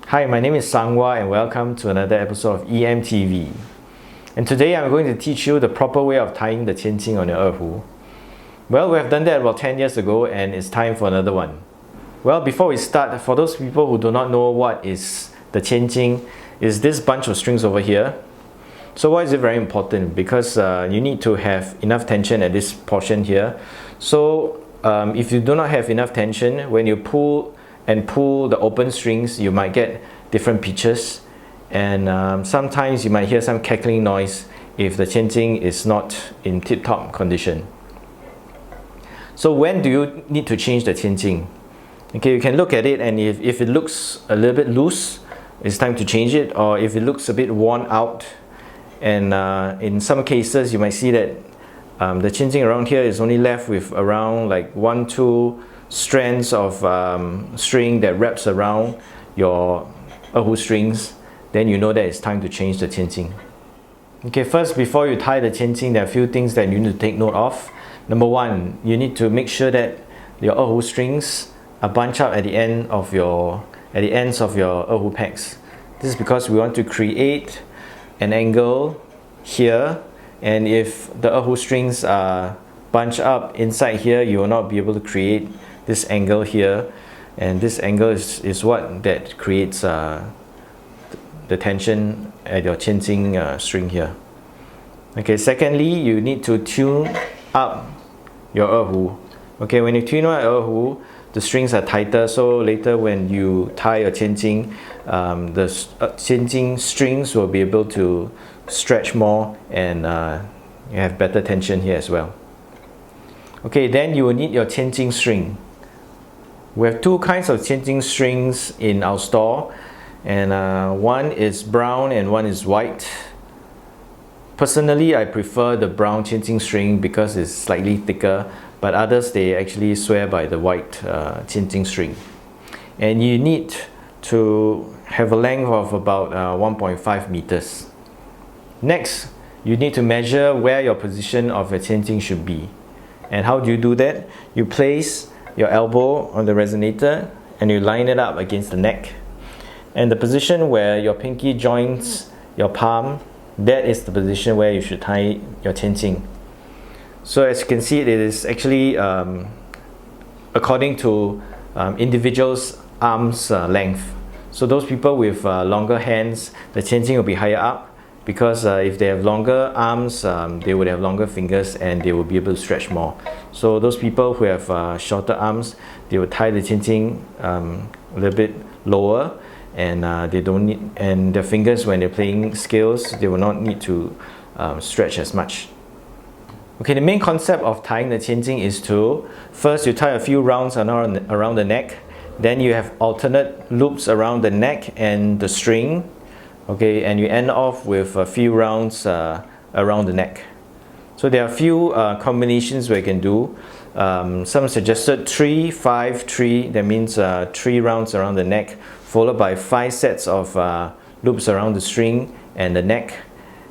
Hi, my name is Sangwa and welcome to another episode of EMTV. And today I'm going to teach you the proper way of tying the Qianjin on your erhu. Well, we have done that about 10 years ago and it's time for another one. Well, before we start, for those people who do not know what is the Qianjin, is this bunch of strings over here. So why is it very important? Because you need to have enough tension at this portion here. So if you do not have enough tension, when you pull the open strings, you might get different pitches, and sometimes you might hear some cackling noise if the Qianjin is not in tip-top condition. So when do you need to change the Qianjin? Okay, you can look at it, and if it looks a little bit loose, it's time to change it, or if it looks a bit worn out, and in some cases you might see that the Qianjin around here is only left with around like 1-2 strands of string that wraps around your erhu strings, then you know that it's time to change the Qianjin. Okay, first, before you tie the Qianjin, there are a few things that you need to take note of. Number one, you need to make sure that your erhu strings are bunched up at the ends of your erhu pegs. This is because we want to create an angle here, and if the erhu strings are bunched up inside here, you will not be able to create this angle here, and this angle is what that creates the tension at your Qianjin string here. Okay, secondly, you need to tune up your erhu. Okay, when you tune up your erhu, the strings are tighter, so later when you tie your Qianjin, the Qianjin strings will be able to stretch more, and you have better tension here as well. Okay, then you will need your Qianjin string. We have two kinds of Qianjin strings in our store, and one is brown and one is white. Personally, I prefer the brown Qianjin string because it's slightly thicker, but others, they actually swear by the white Qianjin string. And you need to have a length of about 1.5 meters. Next, you need to measure where your position of your Qianjin should be. And how do you do that? You place your elbow on the resonator and you line it up against the neck. And the position where your pinky joins your palm, that is the position where you should tie your Qianjin. So as you can see, it is actually according to individuals' arms length. So those people with longer hands, the Qianjin will be higher up, because if they have longer arms, they would have longer fingers and they will be able to stretch more. So those people who have shorter arms, they will tie the Qianjin a little bit lower, and they don't need, and their fingers, when they're playing scales, they will not need to stretch as much. Okay, the main concept of tying the Qianjin is to, first you tie a few rounds around the neck, then you have alternate loops around the neck and the string. Okay, and you end off with a few rounds around the neck. So there are a few combinations where you can do. Some suggested 3, 5, 3. That means 3 rounds around the neck, followed by 5 sets of loops around the string and the neck,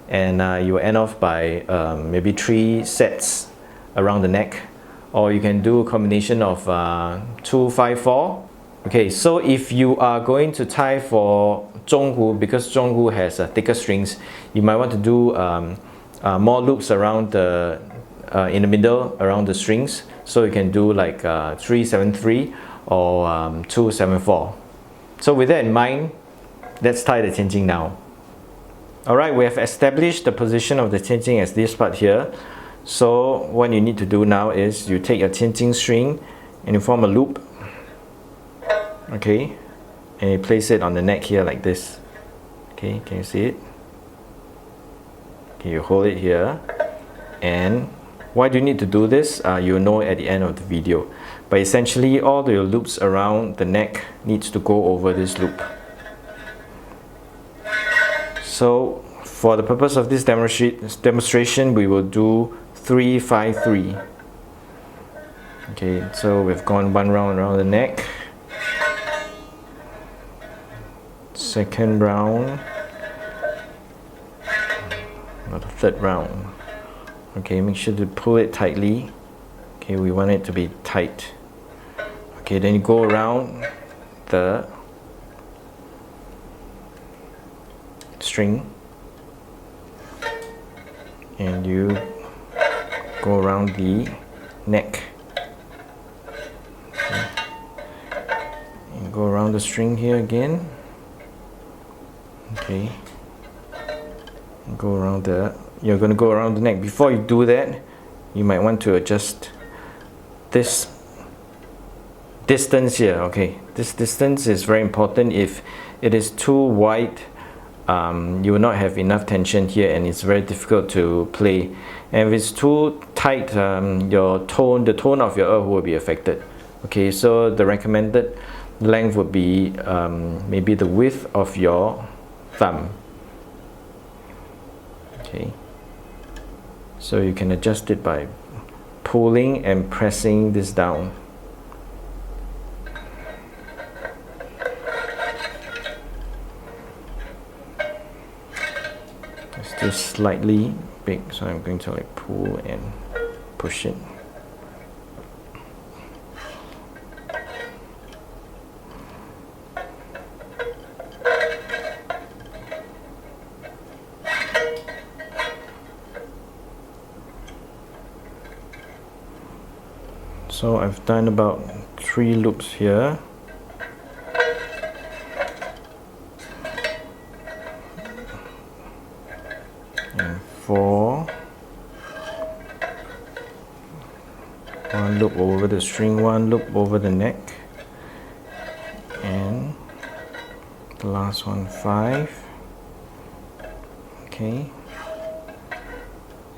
and you will end off by maybe 3 sets around the neck. Or you can do a combination of 2, 5, 4. Okay, so if you are going to tie for zhonghu, because zhonghu has thicker strings, you might want to do more loops around in the middle around the strings. So you can do like 3, 7, 3 or 2, 7, 4. So with that in mind, let's tie the Qianjin now. Alright, we have established the position of the Qianjin as this part here. So what you need to do now is you take your Qianjin string and you form a loop. Okay, and you place it on the neck here like this. Okay, can you see it? Okay, you hold it here. And why do you need to do this? You'll know at the end of the video. But essentially, all your loops around the neck needs to go over this loop. So for the purpose of this demonstration, we will do 3, 5, 3. Okay, so we've gone one round around the neck. Second round, or the third round. Okay, make sure to pull it tightly. Okay, we want it to be tight. Okay, then you go around the string and you go around the neck. Okay. And go around the string here again. Okay. And go around you're going to go around the neck. Before you do that, you might want to adjust this distance here. Okay, this distance is very important. If it is too wide, you will not have enough tension here and it's very difficult to play. And if it's too tight, the tone of your erhu will be affected. Okay, so the recommended length would be maybe the width of your thumb. Okay, so you can adjust it by pulling and pressing this down. It's still slightly big, so I'm going to like pull and push it. So I've done about 3 loops here. And 4. 1 loop over the string, 1 loop over the neck. And the last one 5. Okay.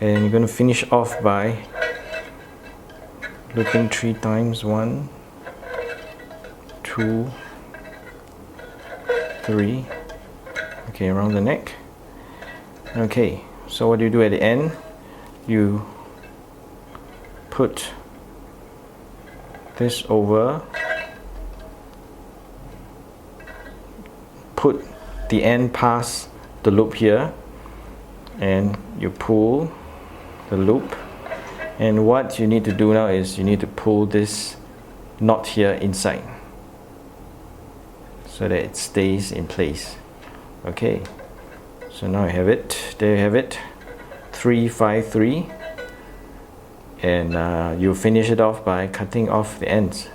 And you're going to finish off by looping 3 times. 1, 2, 3. Okay, around the neck. Okay, so what do you do at the end? You put this over, put the end past the loop here, and you pull the loop. And what you need to do now is you need to pull this knot here inside so that it stays in place. Okay, so now I have it. There you have it, 3, 5, 3. And you finish it off by cutting off the ends,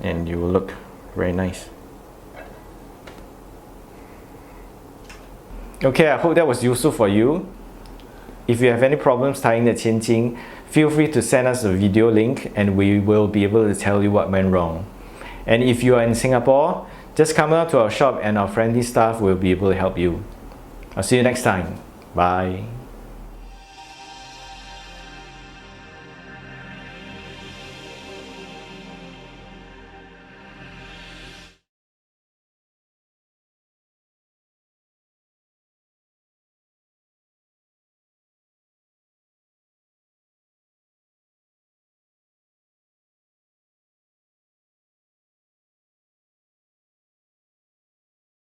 and you will look very nice. Okay, I hope that was useful for you. If you have any problems tying the qianjin, feel free to send us a video link and we will be able to tell you what went wrong. And if you are in Singapore, just come down to our shop and our friendly staff will be able to help you. I'll see you next time. Bye.